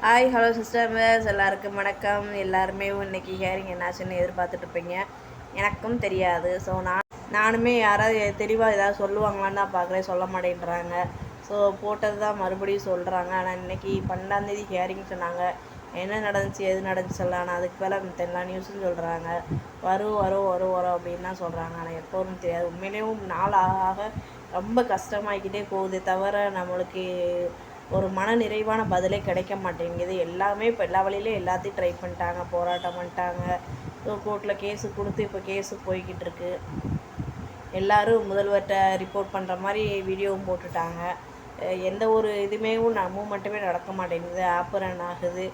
Hi hello sisters எல்லாருக்கும் வணக்கம். எல்லாருமே இன்றைக்கி ஹியரிங் என்னாச்சுன்னு எதிர்பார்த்துட்ருப்பீங்க. எனக்கும் தெரியாது. ஸோ நானுமே யாராவது தெளிவாக ஏதாவது சொல்லுவாங்களான்னு தான் பார்க்குறேன், சொல்ல மாட்டேன்றாங்க. ஸோ போட்டது தான் மறுபடியும் சொல்கிறாங்க. ஆனால் இன்றைக்கி 12ஆம் தேதி ஹியரிங் சொன்னாங்க. என்ன நடந்துச்சு எது நடந்துச்சுல்ல, ஆனால் அதுக்கு மேலே எல்லா நியூஸும் சொல்கிறாங்க. வரும் வரும் வரும் வரும் அப்படின்னு தான் சொல்கிறாங்க. ஆனால் எப்போதும் தெரியாது. உண்மையிலேயும் நாள் ஆக ரொம்ப கஷ்டமாகிக்கிட்டே போகுதே தவிர நம்மளுக்கு ஒரு மன நிறைவான பதிலே கிடைக்க மாட்டேங்குது. எல்லாமே இப்போ எல்லா வழியிலையும் எல்லாத்தையும் ட்ரை பண்ணிட்டாங்க, போராட்டம் பண்ணிட்டாங்க. ஸோ கோர்ட்டில் கேஸு கொடுத்து இப்போ கேஸு போய்கிட்டு இருக்கு. எல்லோரும் முதல்வர்கிட்ட ரிப்போர்ட் பண்ணுற மாதிரி வீடியோவும் போட்டுட்டாங்க. எந்த ஒரு இதுவுமே மூமெண்ட்டுமே நடக்க மாட்டேங்குது. ஆப் ரன் ஆகுது,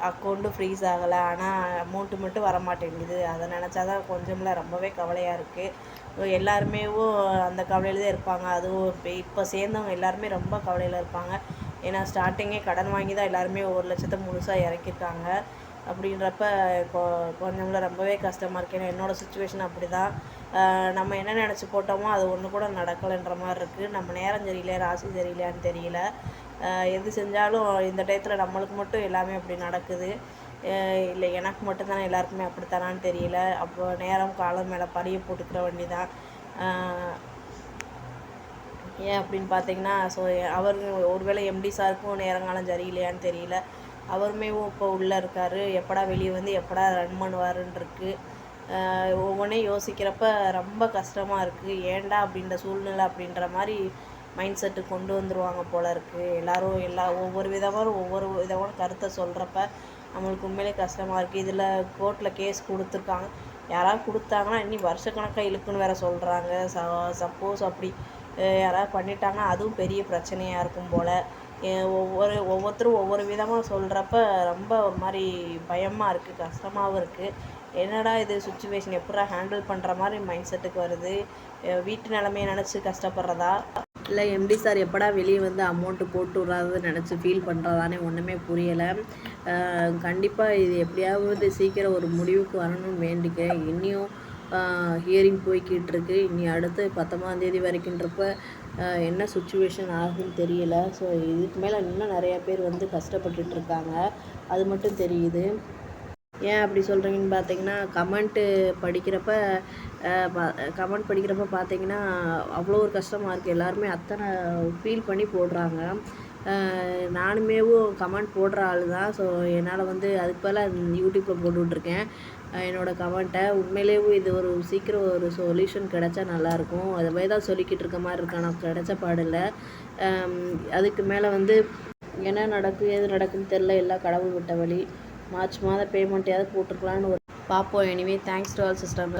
அக்கௌண்ட்டு ஃப்ரீஸ் ஆகலை, ஆனால் அமௌண்ட்டு மட்டும் வர மாட்டேங்குது. அதை நினச்சா தான் கொஞ்சம்ல ரொம்பவே கவலையாக இருக்குது. எல்லாருமே அந்த கவலையில் தான் இருப்பாங்க. அதுவும் இப்போ சேர்ந்தவங்க எல்லாருமே ரொம்ப கவலையில் இருப்பாங்க. ஏன்னா ஸ்டார்டிங்கே கடன் வாங்கி தான் எல்லாருமே 1,00,000 முழுசாக இறக்கியிருக்காங்க. அப்படின்றப்ப கொஞ்சம்ல ரொம்பவே கஷ்டமாக இருக்குது. ஏன்னா என்னோடய சுச்சுவேஷன் அப்படி தான். நம்ம என்ன நினச்சி போட்டோமோ அது ஒன்று கூட நடக்கலைன்ற மாதிரி இருக்குது. நம்ம நேரம் சரியில்லை, ராசி சரியில்லையான்னு தெரியல. எது செஞ்சாலும் இந்த டயத்தில் நம்மளுக்கு மட்டும் எல்லாமே அப்படி நடக்குது. இல்லை எனக்கு மட்டும்தானே எல்லாருக்குமே அப்படித்தானான்னு தெரியல. அப்போ நேரம் காலம் மேலே பழிய போட்டுக்கிற வேண்டி தான். ஏன் அப்படின்னு பார்த்தீங்கன்னா, ஸோ அவர் ஒருவேளை எம்டி சாருக்கும் நேரங்காலம் சரியில்லையான்னு தெரியல. அவருமே இப்போ உள்ளே இருக்கார். எப்படா வெளியே வந்து எப்படா ரன் பண்ணுவாருன்னு இருக்குது. ஒவ்வொன்றையும் யோசிக்கிறப்ப ரொம்ப கஷ்டமாக இருக்குது. ஏன்டா அப்படின்ற சூழ்நிலை அப்படின்ற மாதிரி மைண்ட் செட்டு கொண்டு வந்துடுவாங்க போல இருக்குது. எல்லோரும் ஒவ்வொரு விதமான கருத்தை சொல்கிறப்ப நம்மளுக்கு உண்மையிலே கஷ்டமாக இருக்குது. இதில் கோர்ட்டில் கேஸ் கொடுத்துருக்காங்க. யாராவது கொடுத்தாங்கன்னா இன்னி வருஷக்கணக்காக இழுக்குன்னு வேறு சொல்கிறாங்க. சப்போஸ் அப்படி யாராவது பண்ணிட்டாங்கன்னா அதுவும் பெரிய பிரச்சனையாக இருக்கும் போல். ஒவ்வொருத்தரும் ஒவ்வொரு விதமாக சொல்கிறப்ப ரொம்ப ஒரு மாதிரி பயமாக இருக்குது, கஷ்டமாகவும் இருக்குது. என்னடா இது சுச்சுவேஷன், எப்படா ஹேண்டில் பண்ணுற மாதிரி மைண்ட் செட்டுக்கு வருது. வீட்டு நிலைமையை நினச்சி கஷ்டப்படுறதா, இல்லை எம்டி சார் எப்படா வெளியே வந்து அமௌண்ட்டு போட்டு விட்றாதுன்னு நினச்சி ஃபீல் பண்ணுறதானே ஒன்றுமே புரியலை. கண்டிப்பாக இது எப்படியாவது சீக்கிரம் ஒரு முடிவுக்கு வரணும்னு வேண்டிக்கிறேன். இன்னியும் ஹியரிங் போய்கிட்டு இருக்கு. இனி அடுத்து 19ஆம் தேதி வரைக்குன்றப்ப என்ன சுச்சுவேஷன் ஆகுன்னு தெரியல. ஸோ இதுக்கு மேலே இன்னும் நிறையா பேர் வந்து கஷ்டப்பட்டுட்ருக்காங்க, அது மட்டும் தெரியுது. ஏன் அப்படி சொல்கிறீங்கன்னு பார்த்தீங்கன்னா, கமெண்ட் படிக்கிறப்ப பார்த்தீங்கன்னா அவ்வளோ ஒரு கஷ்டமாக இருக்குது. எல்லாருமே அத்தனை ஃபீல் பண்ணி போடுறாங்க. நானுமேவும் கமெண்ட் போடுற ஆள் தான். ஸோ என்னால் வந்து அதுக்கு பதிலாக யூடியூப்பில் போட்டுட்ருக்கேன் என்னோடய கமெண்ட்டை. உண்மையிலேயும் இது ஒரு சீக்கிரம் ஒரு சொல்யூஷன் கிடச்சா நல்லாயிருக்கும். அதுவே தான் சொல்லிக்கிட்டு இருக்க மாதிரி இருக்கு, ஆனால் கிடைச்ச பாடில்லை. அதுக்கு மேலே வந்து என்ன நடக்கும் எது நடக்குன்னு தெரில. எல்லாம் கடவுள் விட்ட வழி. மார்ச் மாதம் பேமெண்ட்டையாவது போட்டுருக்கலான்னு பார்ப்போம். Anyway thanks to all sister.